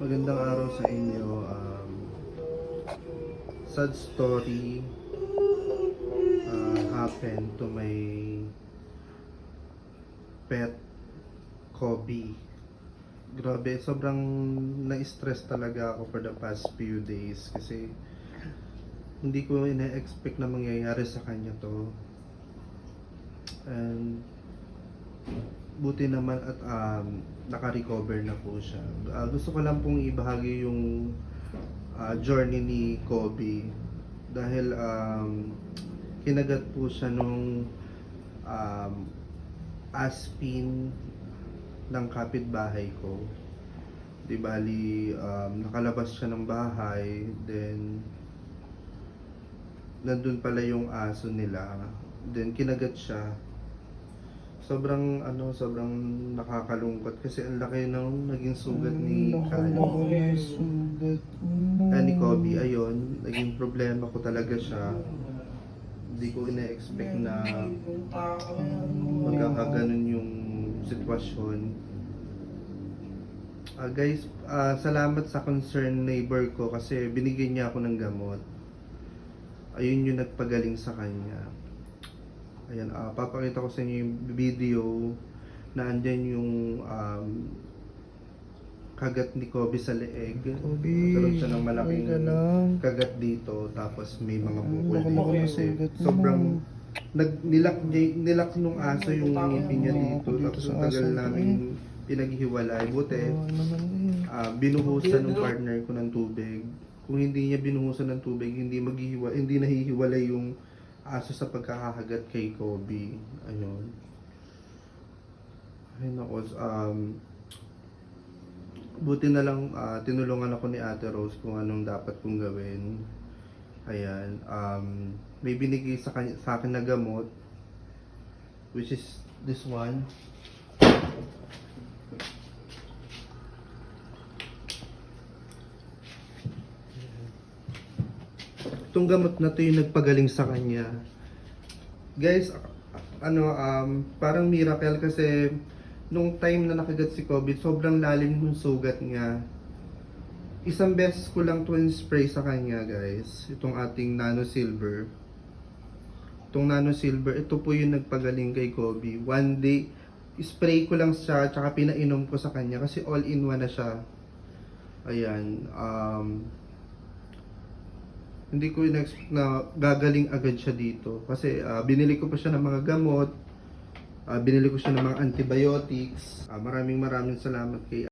Magandang araw sa inyo. Sad story happened to my pet, Kobe. Grabe, sobrang na-stress talaga ako for the past few days kasi hindi ko ina-expect na mangyayari sa kanya to. And buti naman at naka-recover na po siya. Gusto ko lang pong ibahagi yung journey ni Kobe dahil kinagat po siya nung aspin ng kapitbahay ko. Di bali, nakalabas siya ng bahay, then nandun pala yung aso nila, then kinagat siya. Sobrang nakakalungkot kasi ang laki ng naging sugat ni ni Kobe. Ayun, naging problema ko talaga siya. Hindi ko ina-expect na magkakaganon yung sitwasyon. Guys, salamat sa concerned neighbor ko kasi binigyan niya ako ng gamot. Ayun yung nagpagaling sa kanya. Ayan, papakita ko sa inyo yung video na andyan yung kagat ni Kobe sa leeg. Nagkaroon siya ng malaking kagat dito, tapos may mga bukol dito kasi sobrang nilak nung aso yung ngipin niya dito, tapos ang tagal namin pinaghiwalay. Buti binuhusan ng partner ko ng tubig. Kung hindi niya binuhusan ng tubig, hindi nahihiwalay yung aso sa pagkakahagat kay Kobe. Ayun. Ay nako, buti na lang tinulungan ako ni Ate Rose kung anong dapat kong gawin. Ayan, may binigay sa akin na gamot, which is this one. Itong gamot na to yung nagpagaling sa kanya. Guys, parang miracle kasi nung time na nakagat si Kobe, sobrang lalim ng sugat niya. Isang beses ko lang to spray sa kanya, guys. Itong ating Nano Silver. Itong Nano Silver, ito po yung nagpagaling kay Kobe. One day, spray ko lang siya, tsaka pinainom ko sa kanya kasi all-in-one na siya. Ayan, hindi ko in-expect na gagaling agad siya dito kasi binili ko pa siya ng mga gamot, binili ko siya ng mga antibiotics. Maraming salamat kay